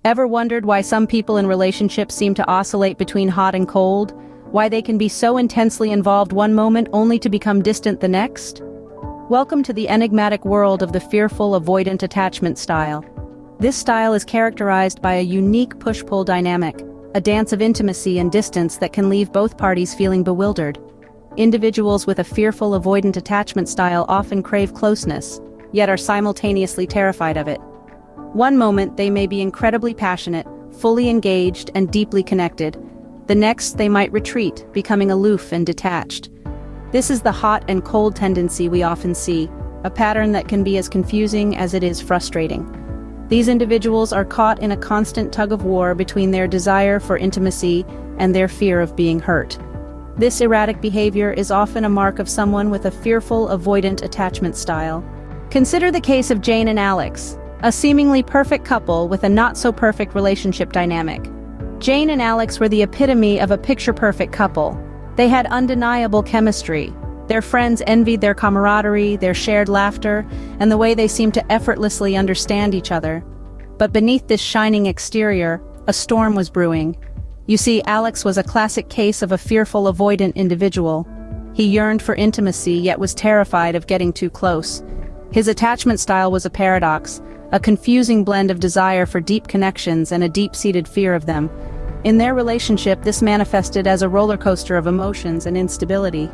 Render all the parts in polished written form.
Ever wondered why some people in relationships seem to oscillate between hot and cold? Why they can be so intensely involved one moment only to become distant the next? Welcome to the enigmatic world of the fearful avoidant attachment style. This style is characterized by a unique push-pull dynamic, a dance of intimacy and distance that can leave both parties feeling bewildered. Individuals with a fearful avoidant attachment style often crave closeness, yet are simultaneously terrified of it. One moment they may be incredibly passionate, fully engaged, and deeply connected. The next they might retreat, becoming aloof and detached. This is the hot and cold tendency we often see, a pattern that can be as confusing as it is frustrating. These individuals are caught in a constant tug-of-war between their desire for intimacy and their fear of being hurt. This erratic behavior is often a mark of someone with a fearful avoidant attachment style. Consider the case of Jane and Alex, a seemingly perfect couple with a not-so-perfect relationship dynamic. Jane and Alex were the epitome of a picture-perfect couple. They had undeniable chemistry. Their friends envied their camaraderie, their shared laughter, and the way they seemed to effortlessly understand each other. But beneath this shining exterior, a storm was brewing. You see, Alex was a classic case of a fearful avoidant individual. He yearned for intimacy yet was terrified of getting too close. His attachment style was a paradox, a confusing blend of desire for deep connections and a deep-seated fear of them. In their relationship, this manifested as a roller coaster of emotions and instability.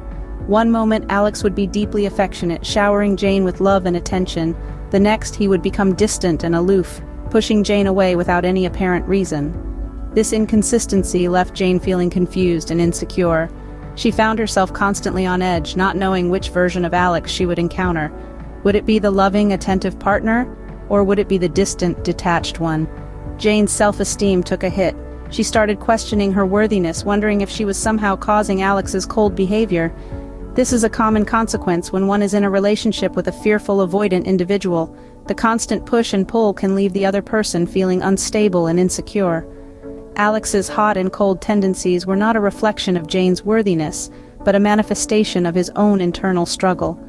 One moment, Alex would be deeply affectionate, showering Jane with love and attention. The next, he would become distant and aloof, pushing Jane away without any apparent reason. This inconsistency left Jane feeling confused and insecure. She found herself constantly on edge, not knowing which version of Alex she would encounter. Would it be the loving, attentive partner, or would it be the distant, detached one? Jane's self-esteem took a hit. She started questioning her worthiness, wondering if she was somehow causing Alex's cold behavior. This is a common consequence when one is in a relationship with a fearful, avoidant individual. The constant push and pull can leave the other person feeling unstable and insecure. Alex's hot and cold tendencies were not a reflection of Jane's worthiness, but a manifestation of his own internal struggle.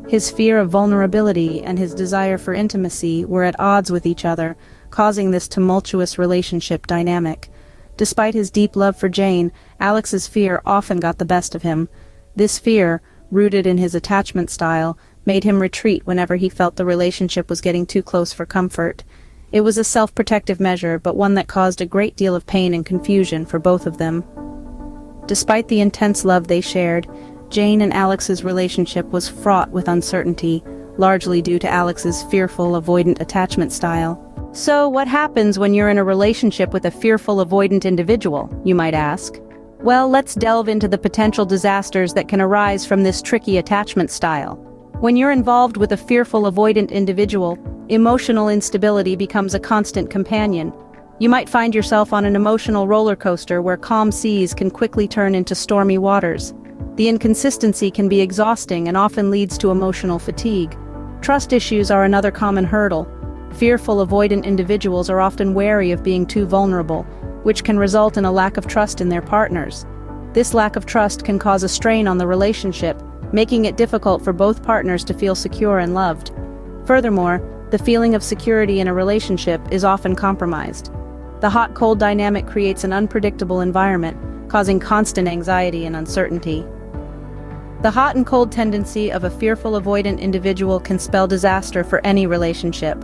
His fear of vulnerability and his desire for intimacy were at odds with each other, causing this tumultuous relationship dynamic. Despite his deep love for Jane, Alex's fear often got the best of him. This fear, rooted in his attachment style, made him retreat whenever he felt the relationship was getting too close for comfort. It was a self-protective measure, but one that caused a great deal of pain and confusion for both of them. Despite the intense love they shared, Jane and Alex's relationship was fraught with uncertainty, largely due to Alex's fearful, avoidant attachment style. So, what happens when you're in a relationship with a fearful, avoidant individual, you might ask? Well, let's delve into the potential disasters that can arise from this tricky attachment style. When you're involved with a fearful, avoidant individual, emotional instability becomes a constant companion. You might find yourself on an emotional roller coaster where calm seas can quickly turn into stormy waters. The inconsistency can be exhausting and often leads to emotional fatigue. Trust issues are another common hurdle. Fearful, avoidant individuals are often wary of being too vulnerable, which can result in a lack of trust in their partners. This lack of trust can cause a strain on the relationship, making it difficult for both partners to feel secure and loved. Furthermore, the feeling of security in a relationship is often compromised. The hot-cold dynamic creates an unpredictable environment, causing constant anxiety and uncertainty. The hot and cold tendency of a fearful, avoidant individual can spell disaster for any relationship.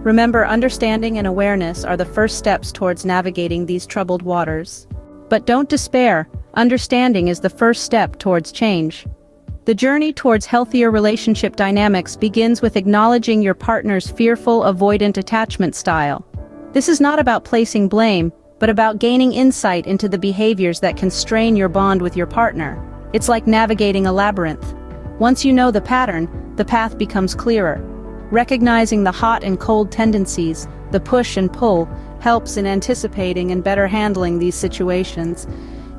Remember, understanding and awareness are the first steps towards navigating these troubled waters. But don't despair. Understanding is the first step towards change. The journey towards healthier relationship dynamics begins with acknowledging your partner's fearful, avoidant attachment style. This is not about placing blame, but about gaining insight into the behaviors that can strain your bond with your partner. It's like navigating a labyrinth. Once you know the pattern, the path becomes clearer. Recognizing the hot and cold tendencies, the push and pull, helps in anticipating and better handling these situations.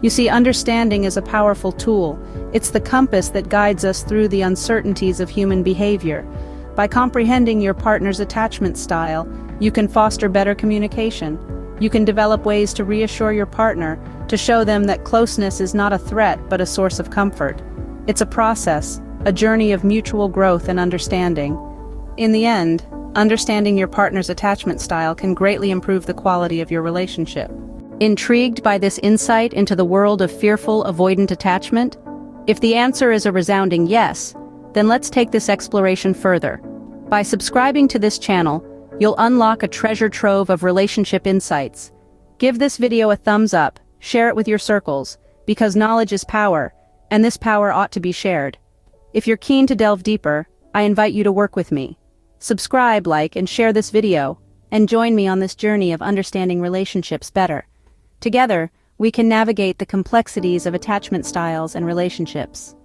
You see, understanding is a powerful tool. It's the compass that guides us through the uncertainties of human behavior. By comprehending your partner's attachment style, you can foster better communication. You can develop ways to reassure your partner, to show them that closeness is not a threat but a source of comfort. It's a process, a journey of mutual growth and understanding. In the end, Understanding your partner's attachment style can greatly improve the quality of your relationship. Intrigued by this insight into the world of fearful, avoidant attachment? If the answer is a resounding yes, then let's take this exploration further. By subscribing to this channel, you'll unlock a treasure trove of relationship insights. Give this video a thumbs up, share it with your circles, because knowledge is power, and this power ought to be shared. If you're keen to delve deeper, I invite you to work with me. Subscribe, like, and share this video, and join me on this journey of understanding relationships better. Together, we can navigate the complexities of attachment styles and relationships.